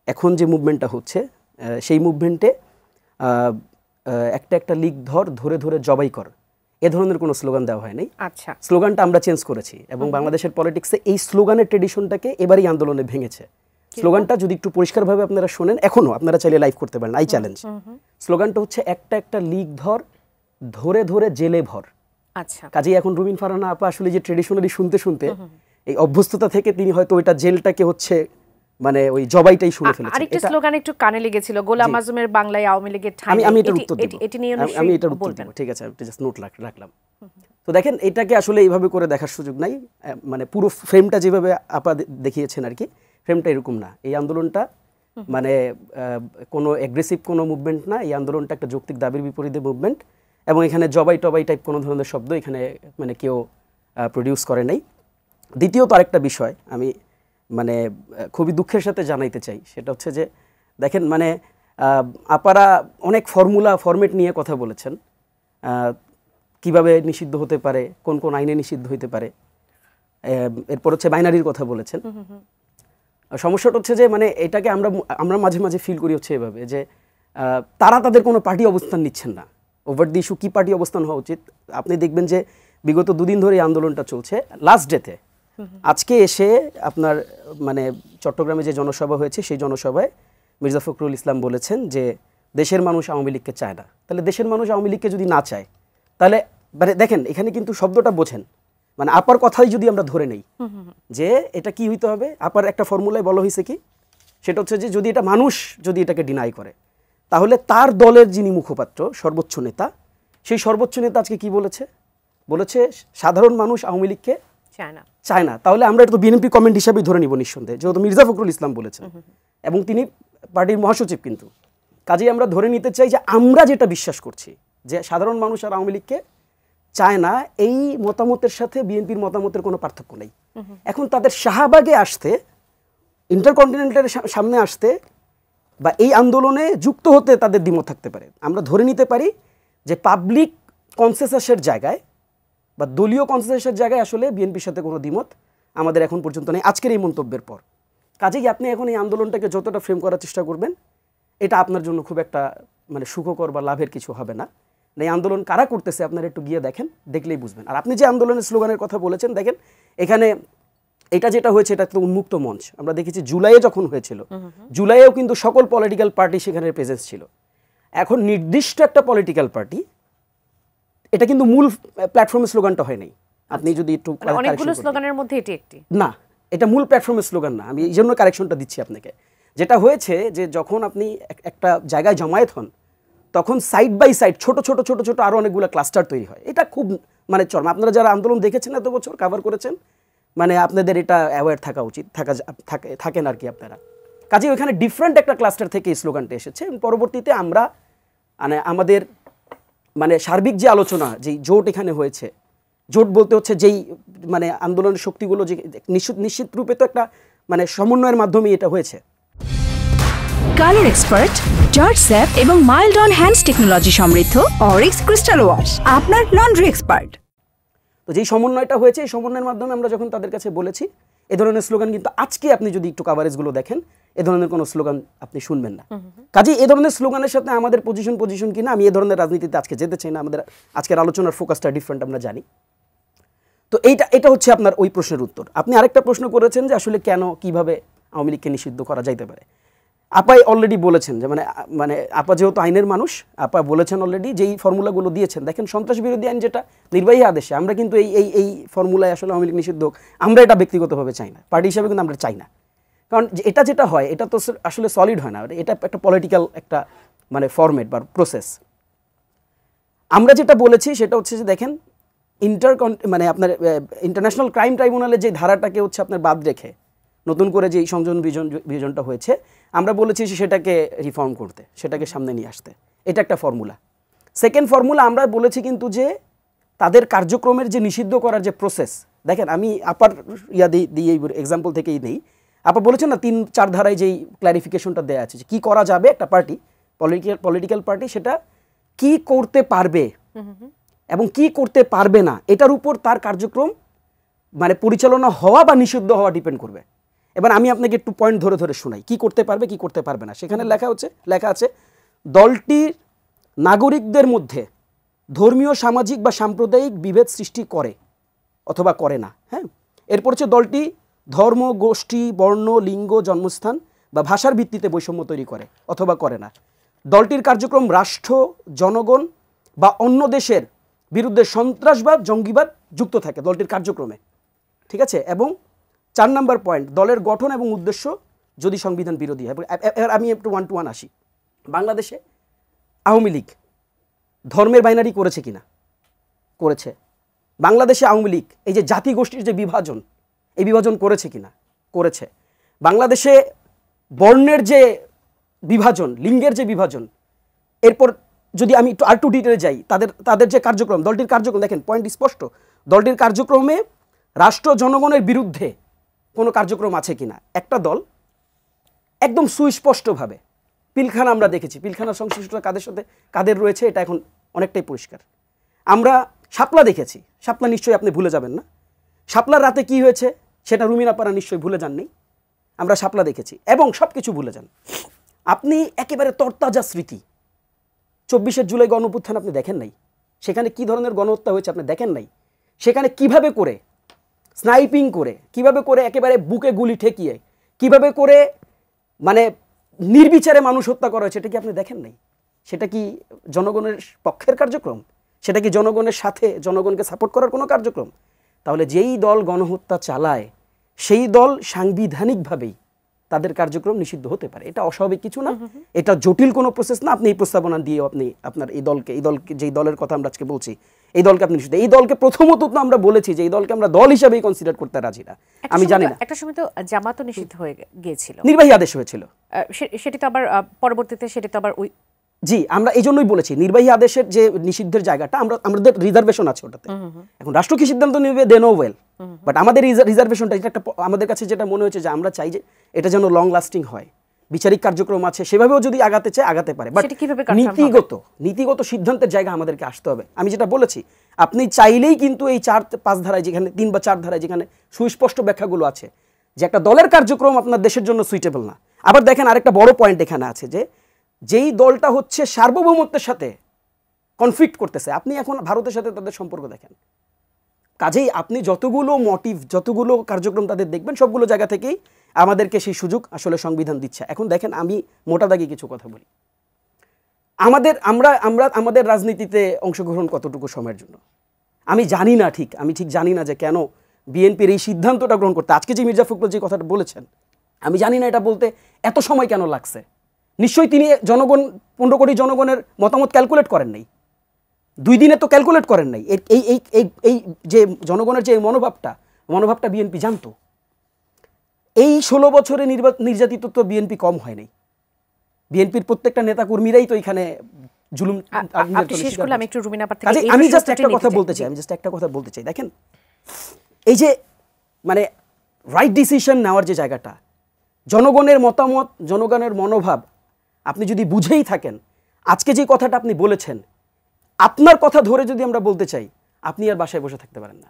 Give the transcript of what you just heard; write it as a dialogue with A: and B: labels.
A: এখন যে মুভমেন্টটা হচ্ছে সেই মুভমেন্টে একটা লিগ ধরে ধরে জবাই কর, এ ধরনের কোনো স্লোগান দেওয়া হয় নাই।
B: আচ্ছা,
A: স্লোগানটা আমরা চেঞ্জ করেছি এবং বাংলাদেশের পলিটিক্সে এই স্লোগানের ট্রেডিশনটাকে এবারই আন্দোলনে ভেঙেছে। স্লোগানটা যদি একটু পরিষ্কারভাবে আপনারা শোনেন, এখনো আপনারা চাইলে লাইভ করতে পারেন, আই চ্যালেঞ্জ। স্লোগানটা হচ্ছে একটা লিগ ধরে ধরে জেলে ভর।
B: আচ্ছা,
A: কাজেই এখন রুমিন ফারহানা আপা আসলে যে ট্রেডিশনালি শুনতে শুনতে এই অভ্যস্ততা থেকে তিনি হয়তো ওইটা জেলটাকে হচ্ছে মানে ওই জবাইটাই শুনে ফেলেছেন।
B: আরেকটা স্লোগান একটু কানে লেগেছিল, গোলাম আজমের বাংলায় আওয়ামী লীগের ঠাঁই।
A: আমি এটার উত্তর দেব,
B: এটি নিয়ে
A: আমি এটার উত্তর দেব, ঠিক আছে, আমি জাস্ট নোট রাখলাম। তো দেখেন, এটাকে আসলে এইভাবে করে দেখার সুযোগ নাই, মানে পুরো ফ্রেমটা যেভাবে আপা দেখিয়েছেন আর কি, ফ্রেমটা এরকম না। এই আন্দোলনটা মানে কোনো অ্যাগ্রেসিভ কোনো মুভমেন্ট না, এই আন্দোলনটা একটা যৌক্তিক দাবির বিপরীতে মুভমেন্ট, এবং এখানে জবাই টবাই টাইপ কোনো ধরনের শব্দ এখানে মানে কেউ প্রডিউস করে নাই। দ্বিতীয়ত আরেকটা বিষয় আমি মানে খুবই দুঃখের সাথে জানাইতে চাই, সেটা হচ্ছে যে দেখেন মানে আপারা অনেক ফরম্যাট নিয়ে কথা বলেছেন, কিভাবে নিষিদ্ধ হতে পারে, কোন কোন আইনে নিষিদ্ধ হতে পারে, এরপর হচ্ছে বাইনারির কথা বলেছেন। সমস্যাটা হচ্ছে যে মানে এটাকে আমরা মাঝে মাঝে ফিল করি হচ্ছে এভাবে যে তারা তাদের কোনো পার্টি অবস্থান নিচ্ছেন না। ওভার দি ইস্যু কী পার্টি অবস্থান হওয়া উচিত, আপনি দেখবেন যে বিগত দুদিন ধরে এই আন্দোলনটা চলছে। লাস্ট ডেতে আজকে এসে আপনার মানে চট্টগ্রামে যে জনসভা হয়েছে সেই জনসভায় মির্জা ফখরুল ইসলাম বলেছেন যে দেশের মানুষ আওয়ামী লীগকে চায় না। তাহলে দেশের মানুষ আওয়ামী লীগকে যদি না চায়, তাহলে মানে দেখেন এখানে কিন্তু শব্দটা বোঝেন, মানে আপার কথাই যদি আমরা ধরে নেই যে এটা কি হইতে হবে, আপার একটা ফর্মুলায় বলা হয়েছে কি, সেটা হচ্ছে যে যদি এটা মানুষ যদি এটাকে ডিনাই করে, তাহলে তার দলের যিনি মুখপাত্র সর্বোচ্চ নেতা, সেই সর্বোচ্চ নেতা আজকে কি বলেছে সাধারণ মানুষ আওয়ামী লীগকে চায় না। তাহলে আমরা এটা তো বিএনপি কমেন্ট হিসাবেই ধরে নিব নিঃসন্দেহে, যেহেতু মির্জা ফখরুল ইসলাম বলেছেন এবং তিনি পার্টির মহাসচিব। কিন্তু কাজেই আমরা ধরে নিতে চাই যে আমরা যেটা বিশ্বাস করছি যে সাধারণ মানুষ আর আওয়ামী লীগকে চায় না, এই মতামতের সাথে বিএনপির মতামতের কোনো পার্থক্য নেই। এখন তাদের শাহবাগে আসতে, ইন্টারকন্টিনেন্টালের সামনে আসতে বা এই আন্দোলনে যুক্ত হতে তাদের দ্বিমত থাকতে পারে। আমরা ধরে নিতে পারি যে পাবলিক কনসেনসাসের জায়গায় বা দলীয় কনসেনসাসের জায়গায় আসলে বিএনপির সাথে কোনো দ্বিমত আমাদের এখন পর্যন্ত নেই আজকের এই মন্তব্যের পর। কাজেই আপনি এখন এই আন্দোলনটাকে যতটা ফ্রেম করার চেষ্টা করবেন, এটা আপনার জন্য খুব একটা মানে সুখকর বা লাভের কিছু হবে না। এই আন্দোলন কারা করতেছে আপনারা একটু গিয়ে দেখেন, দেখলেই বুঝবেন। আর আপনি যে আন্দোলনের স্লোগানের কথা বলেছেন, দেখেন এখানে এটা যেটা হয়েছে এটা তো উন্মুক্ত মঞ্চ। আমরা দেখেছি জুলাইয়ে যখন হয়েছিল, জুলাইয়েও কিন্তু সকল পলিটিক্যাল পার্টি সেখানে প্রেজেন্স ছিল। এখন নির্দিষ্ট একটা পলিটিক্যাল পার্টি, এটা কিন্তু মূল প্ল্যাটফর্মের স্লোগানটা হয় নাই। আপনি যদি একটু
B: অনেকগুলো স্লোগানের মধ্যে এটি একটি না,
A: এটা মূল প্ল্যাটফর্মের স্লোগান না। আমি এই জন্য কারেকশনটা দিচ্ছি আপনাকে। যেটা হয়েছে যে যখন আপনি একটা জায়গায় জমায়েত হন, তখন সাইড বাই সাইড ছোট ছোট ছোট ছোট আরও অনেকগুলো ক্লাস্টার তৈরি হয়। এটা খুব মানে চরম। আপনারা যারা আন্দোলন দেখেছেন এত বছর কাভার করেছেন, মানে আপনাদের এটা অ্যাওয়্যার থাকা উচিত, থাকেন আর কি আপনারা। কাজে ওইখানে ডিফারেন্ট একটা ক্লাস্টার থেকে এই স্লোগানটা এসেছে। পরবর্তীতে আমরা মানে আমাদের মানে সার্বিক যে আলোচনা, যেই জোট এখানে হয়েছে, জোট বলতে হচ্ছে যেই মানে আন্দোলনের শক্তিগুলো যে নিশ্চিত রূপে তো একটা মানে সমন্বয়ের মাধ্যমে এটা হয়েছে।
C: কালার এক্সপার্ট, জর্জ স্যাপ এবং মাইল্ড অন হ্যান্ডস টেকনোলজি সমৃদ্ধ অরিক্স ক্রিস্টাল ওয়াশ আপনার লন্ড্রি এক্সপার্ট।
A: তো যেই সমন্বয়টা হয়েছে, এই সমন্বয়ের মাধ্যমে আমরা যখন তাদের কাছে বলেছি এ ধরনের স্লোগান, কিন্তু আজকে আপনি যদি একটু কাভারেজগুলো দেখেন, এ ধরনের কোনো স্লোগান আপনি শুনবেন না। কাজেই এ ধরনের স্লোগানের সাথে আমাদের পজিশন কিনা, আমি এ ধরনের রাজনীতিতে আজকে যেতে চাই না। আমাদের আজকের আলোচনার ফোকাসটা ডিফারেন্ট, আমরা জানি। তো এটা হচ্ছে আপনার ওই প্রশ্নের উত্তর। আপনি আরেকটা প্রশ্ন করেছেন যে আসলে কেন কিভাবে আওয়ামী লীগকে নিষিদ্ধ করা যাইতে পারে। আপাই অলরেডি বলেছেন যে মানে আপা যেহেতু আইনের মানুষ, আপা বলেছেন অলরেডি যেই ফর্মুলাগুলো দিয়েছেন। দেখেন সন্ত্রাস বিরোধী আইন যেটা নির্বাহী আদেশে, আমরা কিন্তু এই ফর্মুলায় আসলে আওয়ামী লীগ নিষিদ্ধ হোক, আমরা এটা ব্যক্তিগতভাবে চাই না, পার্টি হিসাবে কিন্তু আমরা চাই না। কারণ এটা যেটা হয় এটা তো আসলে সলিড হয় না, এটা একটা পলিটিক্যাল একটা মানে ফরম্যাট বা প্রসেস। আমরা যেটা বলেছি সেটা হচ্ছে যে দেখেন মানে আপনার ইন্টারন্যাশনাল ক্রাইম ট্রাইব্যুনালের যে ধারাটাকে হচ্ছে আপনার বাদ রেখে নতুন করে যে সংযোজন বিভাজনটা হয়েছে, আমরা বলেছি সেটাকে রিফর্ম করতে, সেটাকে সামনে নিয়ে আসতে। এটা একটা ফর্মুলা। সেকেন্ড ফর্মুলা আমরা বলেছি কিন্তু যে তাদের কার্যক্রমের যে নিষিদ্ধ করার যে প্রসেস, দেখেন আমি আপার দিয়ে এক্সাম্পল থেকেই নেই। আপা বলেছেন না 3-4 ধারায় যেই ক্ল্যারিফিকেশনটা দেওয়া আছে যে কী করা যাবে একটা পার্টি, পলিটিক্যাল পার্টি, সেটা কি করতে পারবে এবং কি করতে পারবে না, এটার উপর তার কার্যক্রম মানে পরিচালনা হওয়া বা নিষিদ্ধ হওয়া ডিপেন্ড করবে। এবার আমি আপনাকে একটু পয়েন্ট ধরে ধরে শোনাই কি করতে পারবে কি করতে পারবে না। সেখানে লেখা আছে দলটির নাগরিকদের মধ্যে ধর্মীয়, সামাজিক বা সাম্প্রদায়িক বিভেদ সৃষ্টি করে অথবা করে না। হ্যাঁ, এরপর হচ্ছে দলটি ধর্ম, গোষ্ঠী, বর্ণ, লিঙ্গ, জন্মস্থান বা ভাষার ভিত্তিতে বৈষম্য তৈরি করে অথবা করে না। দলটির কার্যক্রম রাষ্ট্র, জনগণ বা অন্য দেশের বিরুদ্ধে সন্ত্রাসবাদ, জঙ্গিবাদ যুক্ত থাকে দলটির কার্যক্রমে। ঠিক আছে, এবং 4 নম্বর পয়েন্ট, দলের গঠন এবং উদ্দেশ্য যদি সংবিধান বিরোধী হয়। এবার আমি একটু 1 to 1 আসি। বাংলাদেশে আওয়ামী লীগ ধর্মের বাইনারি করেছে কিনা? করেছে। বাংলাদেশে আওয়ামী লীগ এই যে জাতিগোষ্ঠীর যে বিভাজন, এই বিভাজন করেছে কিনা? করেছে। বাংলাদেশে বর্ণের যে বিভাজন, লিঙ্গের যে বিভাজন, এরপর যদি আমি একটু ডিটেলে যাই, তাদের যে কার্যক্রম, দলটির কার্যক্রম দেখেন, পয়েন্ট স্পষ্ট, দলটির কার্যক্রমে রাষ্ট্র, জনগণের বিরুদ্ধে কোনো কার্যক্রম আছে কিনা। একটা দল একদম সুস্পষ্টভাবে, পিলখানা আমরা দেখেছি, পিলখানার সংশ্লিষ্টতা কাদের সাথে কাদের রয়েছে এটা এখন অনেকটাই পরিষ্কার। আমরা শাপলা দেখেছি, শাপলা নিশ্চয়ই আপনি ভুলে যাবেন না। শাপলার রাতে কি হয়েছে সেটা রুমিনা পাড়া নিশ্চয়ই ভুলে যাননি। আমরা শাপলা দেখেছি এবং সব কিছু ভুলে যান। আপনি একেবারে তরতাজা স্মৃতি 24শে জুলাই গণঅভ্যুত্থান আপনি দেখেন নাই, সেখানে কি ধরনের গণহত্যা হয়েছে আপনি দেখেন নাই, সেখানে কিভাবে করে স্নাইপিং করে, কিভাবে করে একেবারে বুকে গুলি ঠেকিয়ে, কিভাবে করে মানে নির্বিচারে মানুষ হত্যা করা হয়েছে, এটা কি আপনি দেখেন নাই? সেটা কি জনগণের পক্ষের কার্যক্রম? সেটা কি জনগণের সাথে জনগণকে সাপোর্ট করার কোনো কার্যক্রম? তাহলে যেই দল গণহত্যা চালায় সেই দল সাংবিধানিকভাবেই তাদের কার্যক্রম নিষিদ্ধ হতে পারে। এটা অস্বাভাবিক কিছু না, এটা জটিল কোনো প্রসেস না। আপনি এই প্রস্তাবনা দিয়ে আপনি আপনার এই দলকে যেই দলের কথা আমরা আজকে বলছি, এই দলকে আপনি নিষিদ্ধ, এই দলকে প্রথমত তো আমরা বলেছি যে এই দলকে আমরা দল হিসেবেই কনসিডার করতে রাজি না। আমি জানি না,
B: একটা সময় তো জামাতও নিষিদ্ধ হয়ে গিয়েছিল,
A: নির্বাহী আদেশ হয়েছিল,
B: সেটি তো আবার পরবর্তীতে সেটি তো আবার ওই
A: জি আমরা এই জন্যই বলেছি নির্বাহী আদেশের যে নিষিদ্ধের জায়গাটা আমাদের রিজার্ভেশন আছে ওটাতে। এখন রাষ্ট্র কি সিদ্ধান্ত নেবে দে নো ওয়েল, বাট আমাদের রিজার্ভেশনটা এটা একটা আমাদের কাছে যেটা মনে হচ্ছে যে আমরা চাই যে এটা যেন লং লাস্টিং হয়, বিচারিক কার্যক্রম আছে সেভাবেও যদি আগাতে চায় আগাতে পারে, বাট নীতিগত সিদ্ধান্তের জায়গা আমাদেরকে আসতে হবে। আমি যেটা বলেছি, আপনি চাইলেই কিন্তু এই 4-5 ধারায়, যেখানে 3 বা 4 ধারায় যেখানে সুস্পষ্ট ব্যাখ্যাগুলো আছে যে একটা দলের কার্যক্রম আপনার দেশের জন্য সুইটেবল না। আবার দেখেন আরেকটা বড় পয়েন্ট এখানে আছে যে যেই দলটা হচ্ছে সার্বভৌমত্বের সাথে কনফ্লিক্ট করতেছে, আপনি এখন ভারতের সাথে তাদের সম্পর্ক দেখেন, কাজেই আপনি যতগুলো মোটিভ, যতগুলো কার্যক্রম তাদের দেখবেন, সবগুলো জায়গা থেকেই আমাদেরকে সেই সুযোগ আসলে সংবিধান দিচ্ছে। এখন দেখেন আমি মোটা দাগে কিছু কথা বলি, আমাদের রাজনীতিতে অংশগ্রহণ কতটুকু সময়ের জন্য আমি জানি না, আমি ঠিক জানি না যে কেন বিএনপির এই সিদ্ধান্তটা গ্রহণ করতে, আজকে যে মির্জা ফখরুল যে কথাটা বলেছেন, আমি জানি না এটা বলতে এত সময় কেন লাগছে। নিশ্চয়ই তিনি 15 কোটি জনগণের মতামত ক্যালকুলেট করেন নাই, 2 দিনে তো ক্যালকুলেট করেন নাই। এই যে জনগণের যে মনোভাবটা বিএনপি জানতো। এই 16 বছরে নির্যাতিত তো বিএনপি কম হয় নাই, বিএনপির প্রত্যেকটা নেতা কর্মীরাই তো এখানে জুলুম। আমি জাস্ট একটা কথা বলতে চাই, দেখেন এই যে মানে রাইট ডিসিশন নেওয়ার যে জায়গাটা, জনগণের মতামত, জনগণের মনোভাব আপনি যদি বুঝেই থাকেন, আজকে যে কথাটা আপনি বলেছেন, আপনার কথা ধরে যদি আমরা বলতে চাই, আপনি আর বাসায় বসে থাকতে পারেন না।